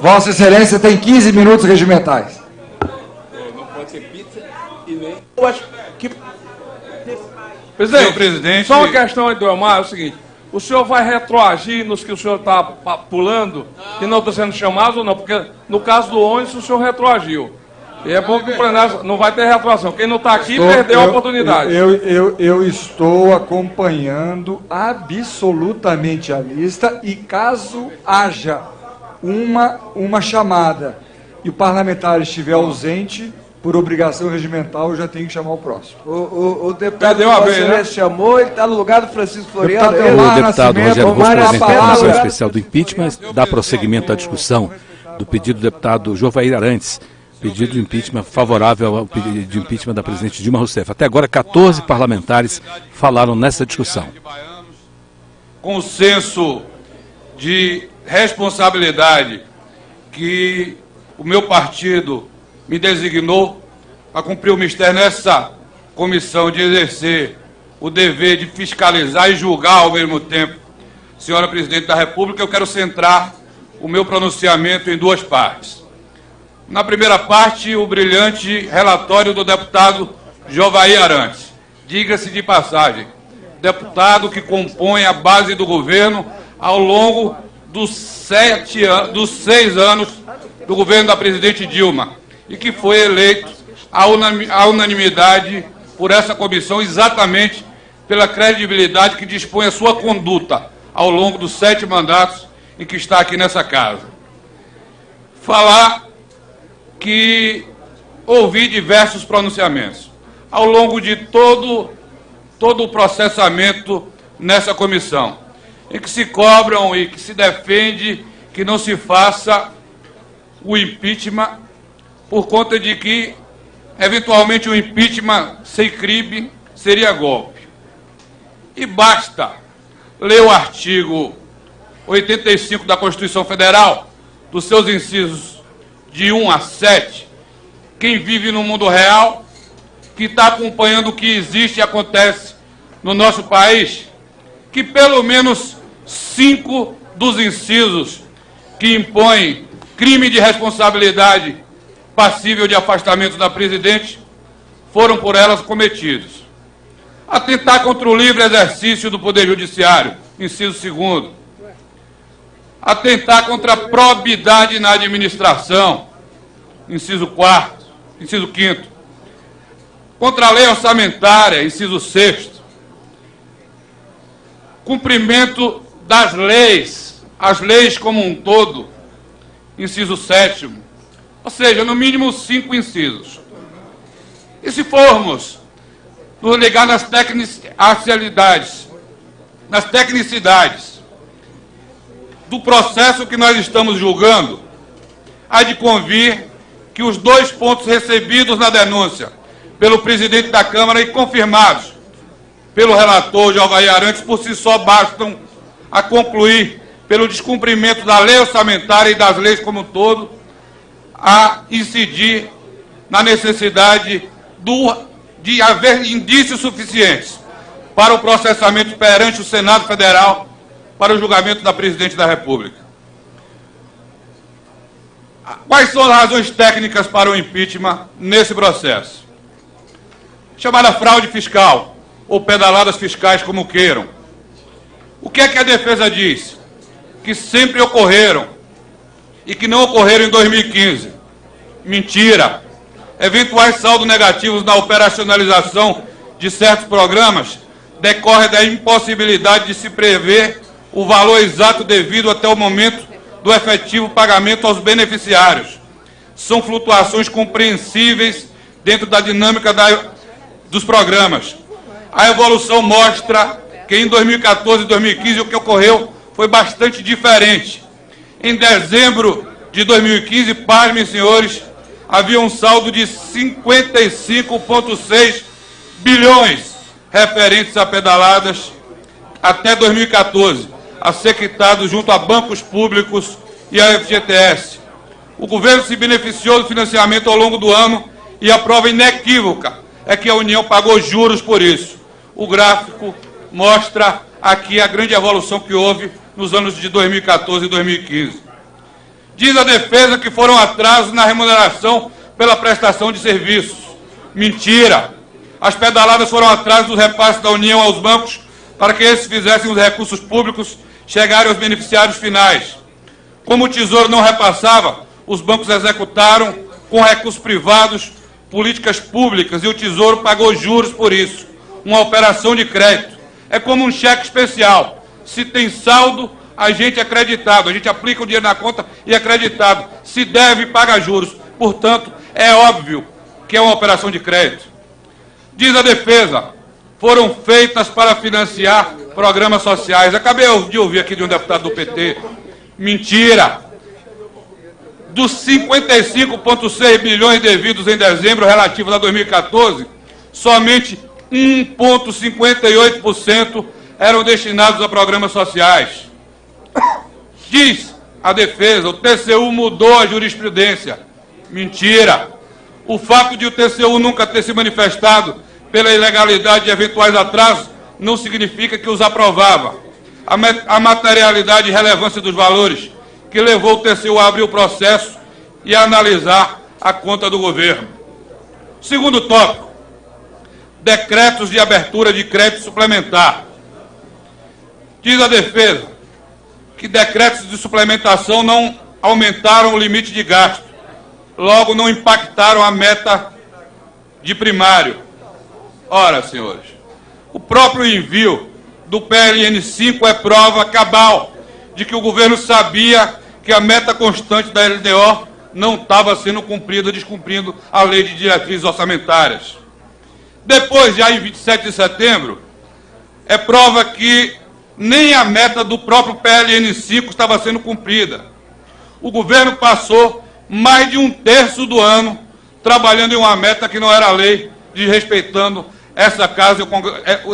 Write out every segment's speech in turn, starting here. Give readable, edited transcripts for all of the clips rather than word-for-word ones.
Vossa Excelência tem 15 minutos regimentais. Não pode ser pizza e nem... Eu acho que... Presidente, só uma questão aí do Elmar, é o seguinte, o senhor vai retroagir nos que o senhor está pulando e não está sendo chamado ou não? Porque no caso do ônibus o senhor retroagiu. E é bom que o plenário não vai ter retroação. Quem não está aqui perdeu a oportunidade. Eu estou acompanhando absolutamente a lista e caso haja uma chamada e o parlamentar estiver ausente, por obrigação regimental, eu já tenho que chamar o próximo. O deputado que você chamou, ele está no lugar do Francisco Floriano. O deputado Rogério Rosto, presidente da Comissão Especial do Impeachment, dá prosseguimento à discussão do pedido do deputado Jovair Arantes, pedido de impeachment favorável ao pedido de impeachment da presidente Dilma Rousseff. Até agora, 14 parlamentares falaram nessa discussão. Com o senso de responsabilidade que o meu partido me designou a cumprir o mistério nessa comissão, de exercer o dever de fiscalizar e julgar ao mesmo tempo, senhora Presidente da República, eu quero centrar o meu pronunciamento em duas partes. Na primeira parte, o brilhante relatório do deputado Jovair Arantes. Diga-se de passagem, deputado que compõe a base do governo ao longo dos 6 anos do governo da presidente Dilma, e que foi eleito à unanimidade por essa comissão exatamente pela credibilidade que dispõe a sua conduta ao longo dos 7 mandatos em que está aqui nessa casa. Falar que ouvi diversos pronunciamentos ao longo de todo o processamento nessa comissão, em que se cobram e que se defende que não se faça o impeachment por conta de que, eventualmente, o impeachment sem crime seria golpe. E basta ler o artigo 85 da Constituição Federal, dos seus incisos de 1 a 7, quem vive no mundo real, que está acompanhando o que existe e acontece no nosso país, que pelo menos 5 dos incisos que impõem crime de responsabilidade passível de afastamento da presidente foram por elas cometidos. Atentar contra o livre exercício do Poder Judiciário, inciso 2º. Atentar contra a probidade na administração, inciso 4º, inciso 5º. Contra a lei orçamentária, inciso 6º. Cumprimento das leis, as leis como um todo, inciso 7º. Ou seja, no mínimo 5 incisos. E se formos nos ligar nas tecnicidades do processo que nós estamos julgando, há de convir que os 2 pontos recebidos na denúncia pelo presidente da Câmara e confirmados pelo relator Jovair Arantes por si só bastam a concluir pelo descumprimento da lei orçamentária e das leis como um todo, a incidir na necessidade de haver indícios suficientes para o processamento perante o Senado Federal para o julgamento da Presidente da República. Quais são as razões técnicas para o impeachment nesse processo? Chamada fraude fiscal, ou pedaladas fiscais, como queiram. O que é que a defesa diz? Que sempre ocorreram e que não ocorreram em 2015. Mentira. Eventuais saldos negativos na operacionalização de certos programas decorre da impossibilidade de se prever o valor exato devido até o momento do efetivo pagamento aos beneficiários. São flutuações compreensíveis dentro da dinâmica dos programas. A evolução mostra que em 2014 e 2015 o que ocorreu foi bastante diferente. Em dezembro de 2015, pasmem, senhores, havia um saldo de 55,6 bilhões referentes a pedaladas até 2014, a ser quitado junto a bancos públicos e a FGTS. O governo se beneficiou do financiamento ao longo do ano e a prova inequívoca é que a União pagou juros por isso. O gráfico mostra aqui a grande evolução que houve nos anos de 2014 e 2015. Diz a defesa que foram atrasos na remuneração pela prestação de serviços. Mentira! As pedaladas foram atrasos dos repasses da União aos bancos para que esses fizessem os recursos públicos chegarem aos beneficiários finais. Como o Tesouro não repassava, os bancos executaram com recursos privados políticas públicas e o Tesouro pagou juros por isso. Uma operação de crédito. É como um cheque especial. Se tem saldo, a gente é acreditado. A gente aplica o dinheiro na conta e é acreditado. Se deve, paga juros. Portanto, é óbvio que é uma operação de crédito. Diz a defesa, foram feitas para financiar programas sociais. Acabei de ouvir aqui de um deputado do PT. Mentira! Dos 55,6 bilhões devidos em dezembro relativos a 2014, somente 1,58% eram destinados a programas sociais. Diz a defesa, o TCU mudou a jurisprudência. Mentira! O fato de o TCU nunca ter se manifestado pela ilegalidade de eventuais atrasos não significa que os aprovava. A materialidade e relevância dos valores que levou o TCU a abrir o processo e a analisar a conta do governo. Segundo tópico, decretos de abertura de crédito suplementar. Diz a defesa que decretos de suplementação não aumentaram o limite de gasto, logo não impactaram a meta de primário. Ora, senhores, o próprio envio do PLN 5 é prova cabal de que o governo sabia que a meta constante da LDO não estava sendo cumprida, descumprindo a lei de diretrizes orçamentárias. Depois, já em 27 de setembro, é prova que nem a meta do próprio PLN 5 estava sendo cumprida. O governo passou mais de um terço do ano trabalhando em uma meta que não era lei, desrespeitando essa casa e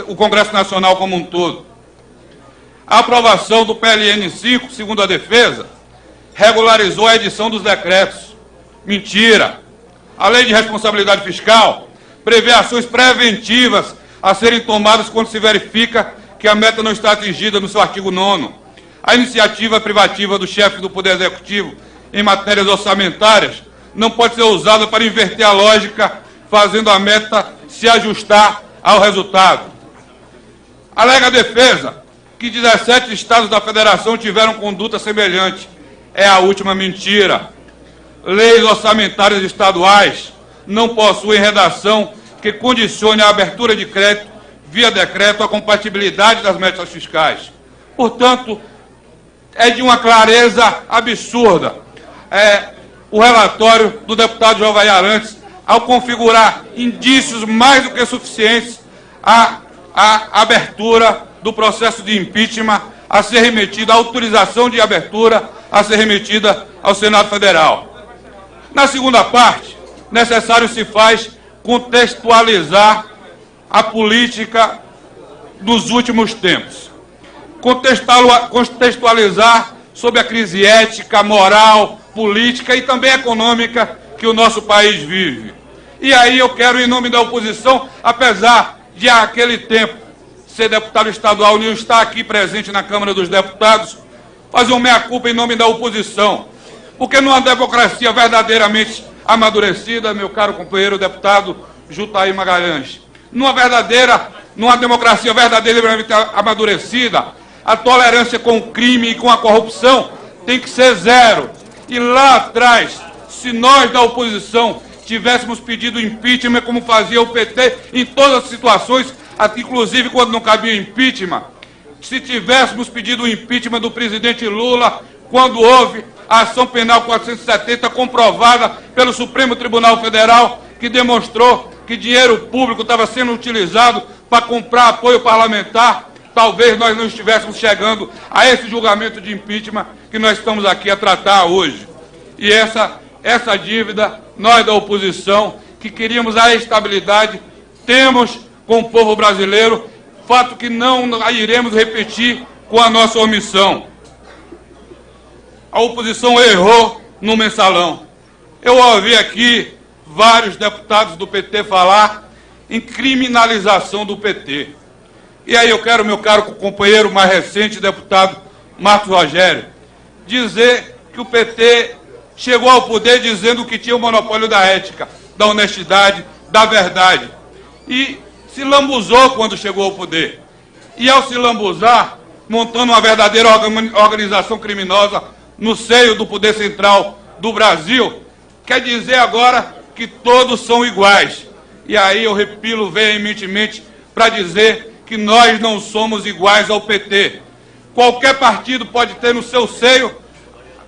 o Congresso Nacional como um todo. A aprovação do PLN 5, segundo a defesa, regularizou a edição dos decretos. Mentira! A Lei de Responsabilidade Fiscal prevê ações preventivas a serem tomadas quando se verifica que a meta não está atingida no seu artigo 9º. A iniciativa privativa do chefe do Poder Executivo em matérias orçamentárias não pode ser usada para inverter a lógica, fazendo a meta se ajustar ao resultado. Alega a defesa que 17 estados da federação tiveram conduta semelhante. É a última mentira. Leis orçamentárias estaduais não possuem redação que condicione a abertura de crédito via decreto à compatibilidade das metas fiscais. Portanto, é de uma clareza absurda o relatório do deputado Jovair Arantes ao configurar indícios mais do que suficientes à abertura do processo de impeachment a ser remetida, a autorização de abertura a ser remetida ao Senado Federal. Na segunda parte, necessário se faz contextualizar a política dos últimos tempos. Contextualizar sobre a crise ética, moral, política e também econômica que o nosso país vive. E aí eu quero, em nome da oposição, apesar de aquele tempo ser deputado estadual e não estar aqui presente na Câmara dos Deputados, fazer uma meia-culpa em nome da oposição. Porque numa democracia verdadeiramente amadurecida, meu caro companheiro deputado Jutaí Magalhães, numa democracia verdadeiramente amadurecida, a tolerância com o crime e com a corrupção tem que ser zero. E lá atrás, se nós da oposição tivéssemos pedido impeachment, como fazia o PT em todas as situações, até inclusive quando não cabia impeachment, se tivéssemos pedido o impeachment do presidente Lula, quando houve a ação penal 470 comprovada pelo Supremo Tribunal Federal, que demonstrou que dinheiro público estava sendo utilizado para comprar apoio parlamentar, talvez nós não estivéssemos chegando a esse julgamento de impeachment que nós estamos aqui a tratar hoje. E essa dívida, nós da oposição, que queríamos a estabilidade, temos com o povo brasileiro, fato que não iremos repetir com a nossa omissão. A oposição errou no mensalão. Eu ouvi aqui vários deputados do PT falar em criminalização do PT. E aí eu quero, meu caro companheiro mais recente, deputado Marcos Rogério, dizer que o PT chegou ao poder dizendo que tinha o monopólio da ética, da honestidade, da verdade. E se lambuzou quando chegou ao poder. E ao se lambuzar, montando uma verdadeira organização criminosa no seio do poder central do Brasil, quer dizer agora que todos são iguais. E aí eu repilo veementemente para dizer que nós não somos iguais ao PT. Qualquer partido pode ter no seu seio,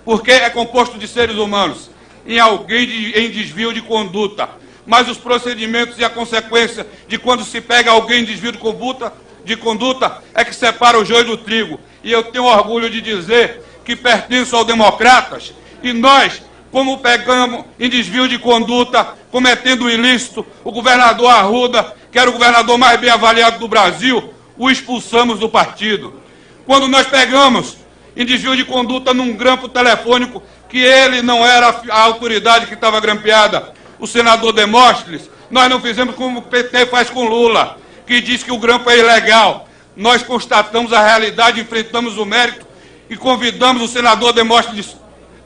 porque é composto de seres humanos, em alguém em desvio de conduta. Mas os procedimentos e a consequência de quando se pega alguém em desvio de conduta é que separa o joio do trigo. E eu tenho orgulho de dizer que pertenço aos democratas, e nós, como pegamos em desvio de conduta, cometendo ilícito, o governador Arruda, que era o governador mais bem avaliado do Brasil, o expulsamos do partido. Quando nós pegamos em desvio de conduta num grampo telefônico, que ele não era a autoridade que estava grampeada, o senador Demóstenes, nós não fizemos como o PT faz com Lula, que diz que o grampo é ilegal. Nós constatamos a realidade, enfrentamos o mérito e convidamos o senador Demóstenes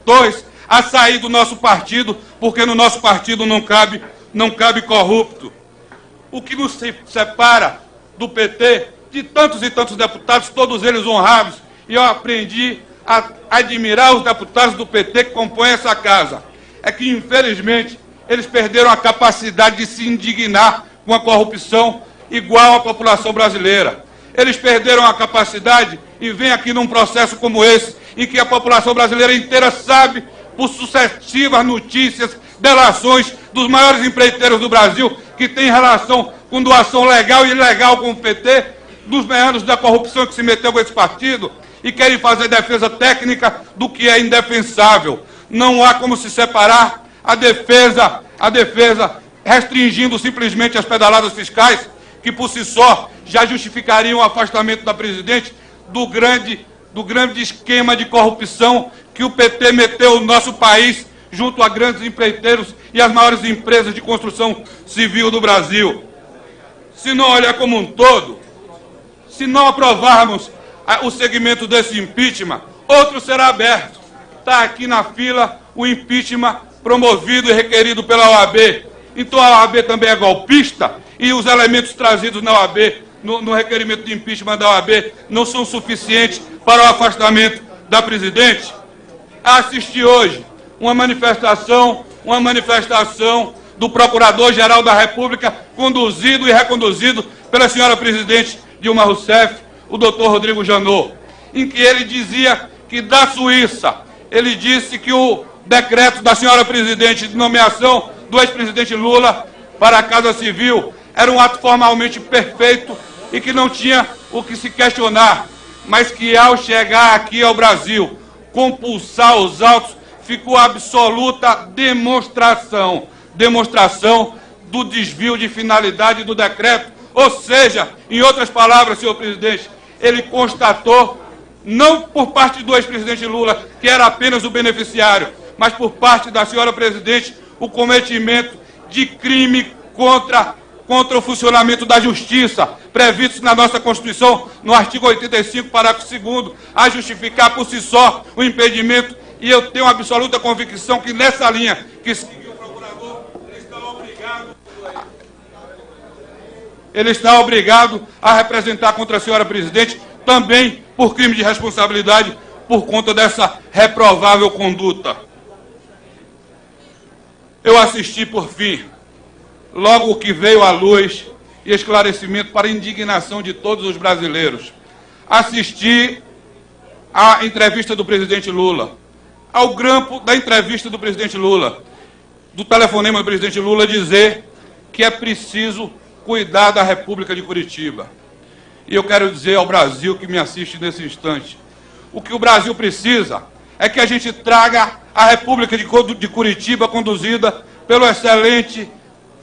Torres a sair do nosso partido, porque no nosso partido não cabe corrupto. O que nos separa do PT, de tantos e tantos deputados, todos eles honrados, e eu aprendi a admirar os deputados do PT que compõem essa casa, é que, infelizmente, eles perderam a capacidade de se indignar com a corrupção igual à população brasileira. Eles perderam a capacidade e vêm aqui num processo como esse, em que a população brasileira inteira sabe, por sucessivas notícias, delações dos maiores empreiteiros do Brasil, que tem relação com doação legal e ilegal com o PT, dos meandros da corrupção que se meteu com esse partido, e querem fazer defesa técnica do que é indefensável. Não há como se separar a defesa restringindo simplesmente as pedaladas fiscais, que por si só já justificariam o afastamento da presidente, do grande esquema de corrupção que o PT meteu no nosso país, junto a grandes empreiteiros e as maiores empresas de construção civil do Brasil. Se não olhar como um todo, se não aprovarmos o segmento desse impeachment, outro será aberto. Está aqui na fila o impeachment promovido e requerido pela OAB. Então a OAB também é golpista e os elementos trazidos na OAB, no requerimento de impeachment da OAB, não são suficientes para o afastamento da presidente. Assisti hoje uma manifestação do Procurador-Geral da República, conduzido e reconduzido pela senhora presidente Dilma Rousseff, o doutor Rodrigo Janot, em que ele dizia que da Suíça, ele disse que o decreto da senhora presidente de nomeação do ex-presidente Lula para a Casa Civil era um ato formalmente perfeito e que não tinha o que se questionar, mas que ao chegar aqui ao Brasil, compulsar os autos, ficou absoluta demonstração do desvio de finalidade do decreto. Ou seja, em outras palavras, senhor presidente, ele constatou, não por parte do ex-presidente Lula, que era apenas o beneficiário, mas por parte da senhora presidente, o cometimento de crime contra o funcionamento da justiça, previsto na nossa Constituição, no artigo 85, parágrafo 2º, a justificar por si só o impedimento, e eu tenho absoluta convicção que nessa linha que seguiu o procurador, ele está obrigado a representar contra a senhora presidente, também por crime de responsabilidade, por conta dessa reprovável conduta. Eu assisti, por fim, logo que veio à luz e esclarecimento para a indignação de todos os brasileiros, assisti à entrevista do presidente Lula, ao grampo da entrevista do presidente Lula, do telefonema do presidente Lula, dizer que é preciso cuidar da República de Curitiba. E eu quero dizer ao Brasil que me assiste nesse instante, o que o Brasil precisa é que a gente traga a República de Curitiba conduzida pelo excelente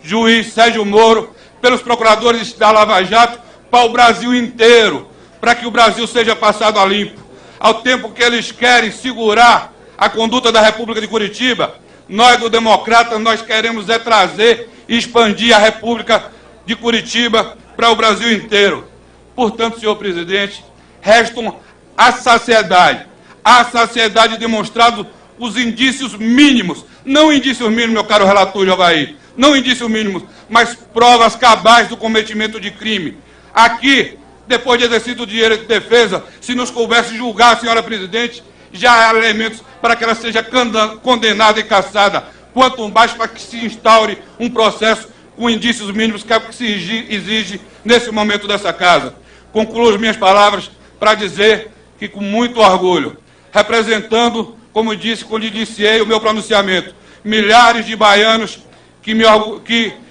juiz Sérgio Moro, pelos procuradores da Lava Jato, para o Brasil inteiro, para que o Brasil seja passado a limpo. Ao tempo que eles querem segurar a conduta da República de Curitiba, nós do Democrata, nós queremos trazer e expandir a República de Curitiba para o Brasil inteiro. Portanto, senhor presidente, restam à sociedade demonstrado os indícios mínimos, não indícios mínimos, meu caro relator Jovair, não indícios mínimos, mas provas cabais do cometimento de crime. Aqui, depois de exercício do direito de defesa, se nos coubesse julgar a senhora presidente, já há elementos para que ela seja condenada e cassada, quanto mais para que se instaure um processo com indícios mínimos que é o que se exige nesse momento dessa casa. Concluo as minhas palavras para dizer que, com muito orgulho, representando, como disse quando iniciei o meu pronunciamento, milhares de baianos que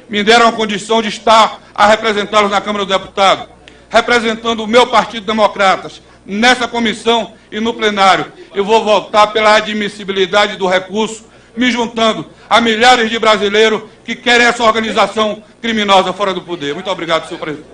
me deram a condição de estar a representá-los na Câmara dos Deputados, representando o meu Partido Democratas, nessa comissão e no plenário, eu vou votar pela admissibilidade do recurso, me juntando a milhares de brasileiros que querem essa organização criminosa fora do poder. Muito obrigado, senhor presidente.